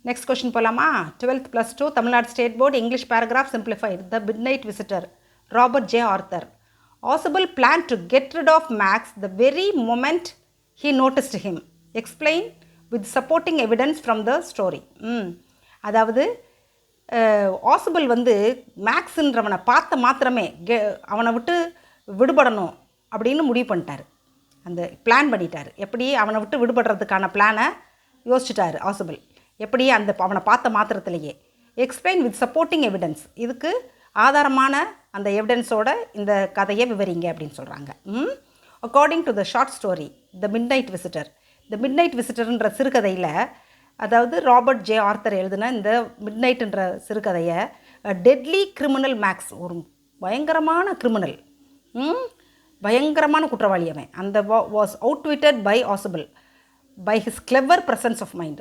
Next question போலாமா? 12th plus 2 Tamil Nadu state board English paragraph simplified. The midnight visitor, Robert J. Arthur. Oswald planned to get rid of Max the very moment he noticed him. Explain with supporting evidence from the story. அதாவது ஆசபிள் வந்து மேக்ஸுன்றவனை பார்த்த மாத்திரமே அவனை விட்டு விடுபடணும் அப்படின்னு முடிவு பண்ணிட்டார். அந்த பிளான் பண்ணிட்டார். எப்படி அவனை விட்டு விடுபடுறதுக்கான பிளானை யோசிச்சுட்டார் ஆசபிள். எப்படி அவனை பார்த்த மாத்திரத்திலேயே. எக்ஸ்பிளைன் வித் சப்போர்ட்டிங் எவிடன்ஸ், இதுக்கு ஆதாரமான அந்த எவிடன்ஸோட இந்த கதையை விவரிங்க அப்படின்னு சொல்கிறாங்க. According to the short story the midnight visitor. இந்த மிட்நைட் விசிட்டர்ன்ற சிறுகதையில், அதாவது ராபர்ட் ஜே ஆர்த்தர் எழுதின இந்த மிட்நைட்டுன்ற சிறுகதையை டெட்லி கிரிமினல் மேக்ஸ், ஒரு பயங்கரமான கிரிமினல், பயங்கரமான குற்றவாளி அவன், அந்த was outwitted by Ausable by his clever presence of mind.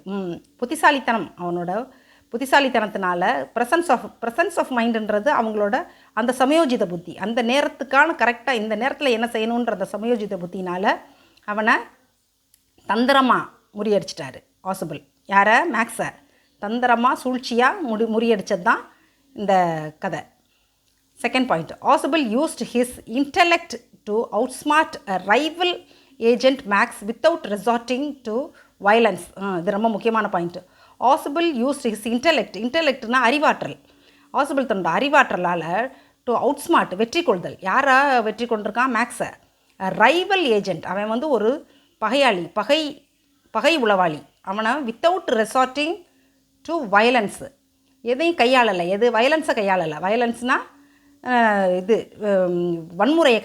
புத்திசாலித்தனம், அவனோட புத்திசாலித்தனத்தினால ப்ரெசன்ஸ் ஆஃப் மைண்டுன்றது அவங்களோட அந்த சமயோஜித புத்தி, அந்த நேரத்துக்கான கரெக்டாக இந்த நேரத்தில் என்ன செய்யணுன்ற அந்த சமயோஜித புத்தினால் அவனை தந்திரமாக முறியடிச்சிட்டாரு ஆசபிள். யாரை? மேக்ஸை தந்திரமாக சூழ்ச்சியாக முறியடித்தது தான் இந்த கதை. Second point, Ausable used his intellect to outsmart a rival agent Max without resorting to violence. இது ரொம்ப முக்கியமான பாயிண்ட்டு. ஆசபிள் யூஸ்ட் ஹிஸ் இன்டெலெக்ட்னா அறிவாற்றல். ஆசபிள் தன்னோட அறிவாற்றலால் டு அவுட்ஸ்மார்ட், வெற்றி கொள்தல். யாரை வெற்றி கொண்டிருக்கான்? மேக்ஸை. ரைவல் ஏஜென்ட், அவன் வந்து ஒரு பகையாளி, பகை உளவாளி. அவனை வித்தவுட் ரெசார்ட்டிங் டு வயலன்ஸு, எதையும் கையாளலை, வயலன்ஸை கையாளலை. வயலன்ஸ்னால் இது வன்முறையை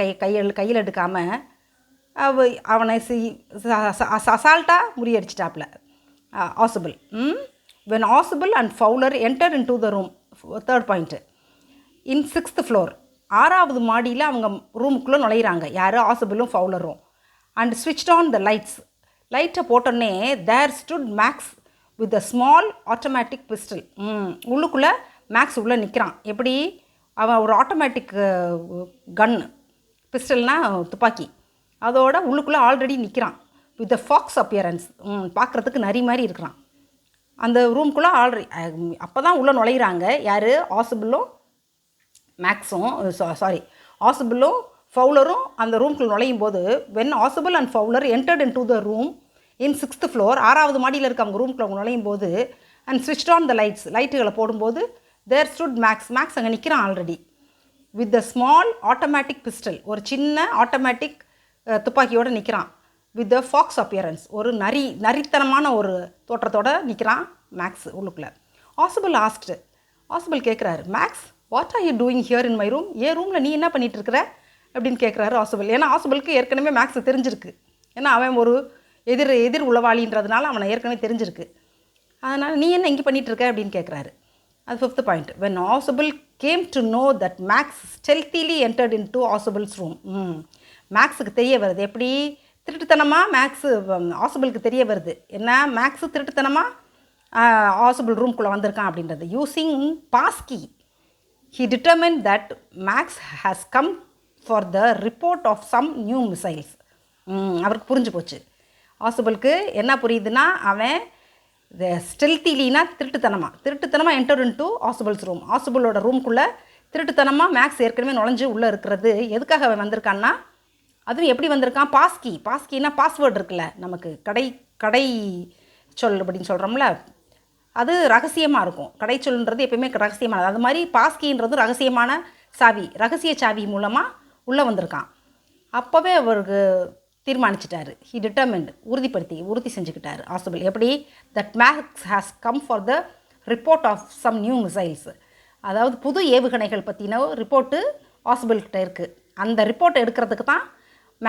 கையில் எடுக்காமல் அவனை அசால்ட்டாக முறியடிச்சிட்டாப்புல Ausable. When Ausable and Fowler enter into the room. Third point, in 6th floor, 6வது மாடியில் அவங்க ரூமுக்குள்ளே நுழையிறாங்க. யார்? ஆசபிளும் ஃபவுலரும். And switched on the lights. லைட்டை போட்டோன்னே there stood Max with a small automatic pistol. உள்ளுக்குள்ளே மேக்ஸ் உள்ளே நிற்கிறான். எப்படி? அவன் ஒரு ஆட்டோமேட்டிக் கன்னு, பிஸ்டல்னால் துப்பாக்கி, அதோட உள்ளுக்குள்ளே ஆல்ரெடி நிற்கிறான். வித் த ஃபாக்ஸ் அப்பியரன்ஸ், பார்க்குறதுக்கு நரி மாதிரி இருக்கிறான் அந்த ரூம்குள்ளே ஆல்ரெடி. அப்போ தான் உள்ளே நுழையிறாங்க. யார்? ஆசபிளும் மேக்ஸும், ஆசபிளும் ஃபவுலரும் அந்த ரூம்குள்ளே நுழையும் போது, when Ausable and Fowler entered into the room in 6th floor, 6வது மாடியில் இருக்க அவங்க ரூம்குள்ளே அவங்க நுழையும் போது, and switched on the lights, லைட்டுகளை போடும்போது, தேர் ஸ்டுட் மேக்ஸ் அங்கே நிற்கிறான் already. With the small automatic pistol, ஒரு சின்ன ஆட்டோமேட்டிக் துப்பாக்கியோடு நிற்கிறான். வித் த ஃபாக்ஸ் அப்பியரன்ஸ், ஒரு நரித்தனமான ஒரு தோற்றத்தோடு நிற்கிறான் மேக்ஸ் உள்ளுக்குள்ளே. ஆசபிள் கேட்குறாரு, Max what are you doing here in my room? ஏன் ரூமில் நீ என்ன பண்ணிகிட்ருக்கிற அப்படின்னு கேட்குறாரு ஆசபிள். ஏன்னா ஆசபிளுக்கு ஏற்கனவே மேக்ஸ் தெரிஞ்சிருக்கு. ஏன்னா அவன் ஒரு எதிர் உளவாளின்றதுனால அவனை ஏற்கனவே தெரிஞ்சிருக்கு. அதனால் நீ என்ன இங்கே பண்ணிகிட்ருக்க அப்படின்னு கேட்குறாரு. அது 5th point. When Ausable came to know that Max stealthily entered into Ausable's room. மேக்ஸுக்கு தெரிய வருது. எப்படி? திருட்டுத்தனமாக மேக்ஸு ஆசபிளுக்கு தெரிய வருது. என்ன? மேக்ஸு திருட்டுத்தனமாக ஆசபிள் ரூம்குள்ளே வந்திருக்கான் அப்படின்றது. Using Bhaski he determined that Max has come for the report of some new missiles. அவருக்கு புரிஞ்சு போச்சு. ஆசபிளுக்கு என்ன புரியுதுன்னா, அவன் ஸ்டெல்த்திலினா திருட்டுத்தனமாக enter into Ausable's room, ஆசபிளோட ரூம்குள்ளே திருட்டுத்தனமாக மேக்ஸ் ஏற்கனவே நுழைஞ்சு உள்ளே இருக்கிறது. எதுக்காக அவன் வந்திருக்கான்னா, அதுவும் எப்படி வந்திருக்கான்? பாஸ்கின்னா பாஸ்வேர்டு இருக்குல்ல, நமக்கு கடை சொல் அப்படின்னு சொல்கிறோம்ல, அது ரகசியமாக இருக்கும். கடை சொல்ன்றது எப்பயுமே ரகசியமானது. அது மாதிரி பாஸ்கின்றது ரகசியமான சாவி, ரகசிய சாவி மூலமாக உள்ளே வந்திருக்கான். அப்போவே அவருக்கு தீர்மானிச்சிட்டாரு. ஹி டிட்டர்மெண்ட், உறுதி செஞ்சுக்கிட்டார் ஆசபிள். எப்படி? That Max has come for the report of some new missiles. அதாவது புது ஏவுகணைகள் பற்றின ரிப்போர்ட்டு ஆசபிள்கிட்ட இருக்குது. அந்த ரிப்போர்ட்டை எடுக்கிறதுக்கு தான்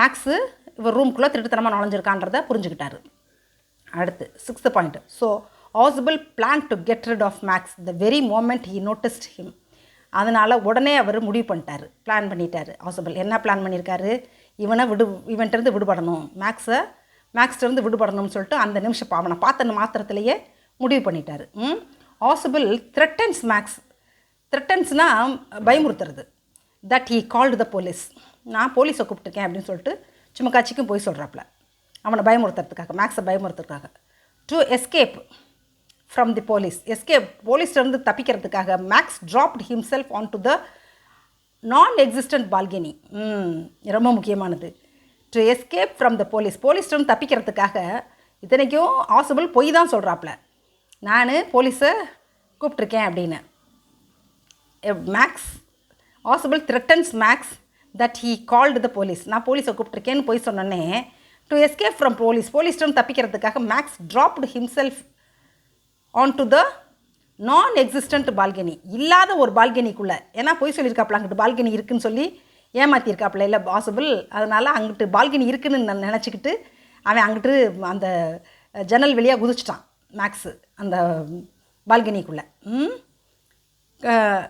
மேக்ஸு இவர் ரூம்குள்ளே திருட்டுத்தனமாக நுழைஞ்சிருக்கான்றதை புரிஞ்சுக்கிட்டாரு. அடுத்து 6th பாயிண்ட். ஸோ ஆசபிள் plan to get rid of Max the very moment he noticed him. அதனால் உடனே அவர் முடிவு பிளான் பண்ணிட்டார் ஆசபிள். என்ன பிளான் பண்ணியிருக்காரு? இவன்கிட்டருந்து விடுபடணும், மேக்ஸ்லேருந்து விடுபடணும்னு சொல்லிட்டு அந்த நிமிஷம் அவனை பார்த்த மாத்திரத்திலேயே முடிவு பண்ணிட்டார். Ausable threatens Max. த்ரெட்டன்ஸ்னால் பயமுறுத்துறது. That he called the police. நான் போலீஸை கூப்பிட்டுருக்கேன் அப்படின்னு சொல்லிட்டு சும்மா காட்சிக்கும் போய் சொல்கிறாப்புல, அவனை பயமுறுத்துறதுக்காக, மேக்ஸை பயமுறுத்துறதுக்காக. To escape, from the police. Escape போலீஸ்லேருந்து தப்பிக்கிறதுக்காக Max dropped himself on to the non existent balcony. ரொம்ப முக்கியமானது. டு எஸ்கேப் ஃப்ரம் த போலீஸ்லேருந்து தப்பிக்கிறதுக்காக இத்தனைக்கும் ஆசிபிள் பொய் தான் சொல்கிறாப்புல. நான் போலீஸை கூப்பிட்ருக்கேன் அப்படின்னு. Max Ausable threatens Max that he called the police. நான் போலீஸை கூப்பிட்ருக்கேன்னு போய் சொன்னோன்னே டு எஸ்கேப் ஃப்ரம் போலீஸ்லேருந்து தப்பிக்கிறதுக்காக Max dropped himself on to the non existent balcony. இல்லாத ஒரு பால்கனிக்குள்ளே, ஏன்னா போய் சொல்லியிருக்காப்புல அங்கிட்டு பால்கனி இருக்குதுன்னு சொல்லி ஏமாற்றிருக்காப்புல இல்லை பாசிபிள். அதனால் அங்கிட்டு பால்கனி இருக்குதுன்னு நான் நினச்சிக்கிட்டு அவன் அங்கிட்டு அந்த ஜன்னல் வழியாக குதிச்சிட்டான் மேக்ஸு அந்த பால்கனிக்குள்ளே.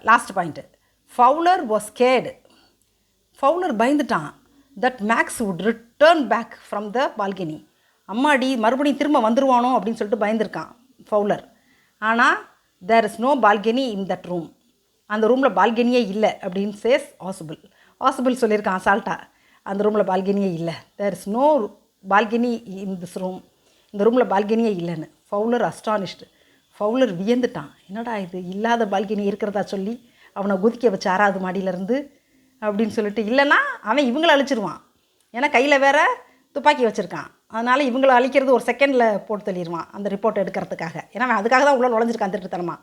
Last point, Fowler was scared. Fowler பயந்துட்டான். That Max would return back from the balcony. அம்மாடி மறுபடியும் திரும்ப வந்துடுவானோ அப்படின்னு சொல்லிட்டு பயந்துருக்கான் ஃபவுலர். ஆனால் there is no balcony in that room. அந்த ரூமில் பால்கனியே இல்லை அப்படின்னு சேஸ் ஆசிபிள் சொல்லியிருக்கான் அசால்ட்டாக. அந்த ரூமில் பால்கனியே இல்லை. There is no balcony in this room. இந்த ரூமில் பால்கனியே இல்லைன்னு. Fowler astonished. ஃபவுலர் வியந்துட்டான். என்னடா இது, இல்லாத பால்கனி இருக்கிறதா சொல்லி அவனை குதிக்க வச்சு 6வது மாடியிலேருந்து அப்படின்னு சொல்லிட்டு. இல்லைன்னா அவன் இவங்களை அழிச்சிருவான். ஏன்னா கையில் வேற துப்பாக்கி வச்சுருக்கான். அதனால் இவங்களை அழிக்கிறது ஒரு செகண்டில் போட்டு தள்ளிடுவான் அந்த ரிப்போர்ட் எடுக்கிறதுக்காக. ஏன்னா அவன் அதுக்காக தான் உள்ள நுழைஞ்சிருக்கான் திருட்டுத்தனமா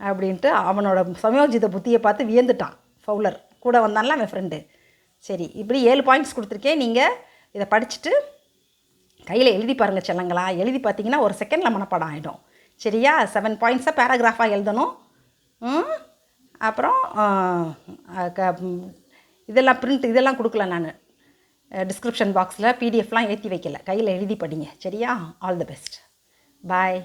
அப்படின்ட்டு. அவனோட சமயோஜித புத்தியை பார்த்து வியந்துட்டான் ஃபவுலர். கூட வந்தான்ல அவன் ஃப்ரெண்டு. சரி, இப்படி 7 பாயிண்ட்ஸ் கொடுத்துருக்கேன். நீங்கள் இதை படிச்சுட்டு கையில் எழுதி பாருங்கள் செல்லங்களா. எழுதி பார்த்தீங்கன்னா ஒரு செகண்டில் மனப்பாடம் ஆகிடும். சரியா? 7 பாயிண்ட்ஸை பேராகிராஃபாக எழுதணும். அப்புறம் இதெல்லாம் இதெல்லாம் கொடுக்கல நான் டிஸ்கிரிப்ஷன் பாக்ஸில். பிடிஎஃப்லாம் ஏற்றி வைக்கல. கையில் எழுதி படிங்க. சரியா? All the best. பாய்.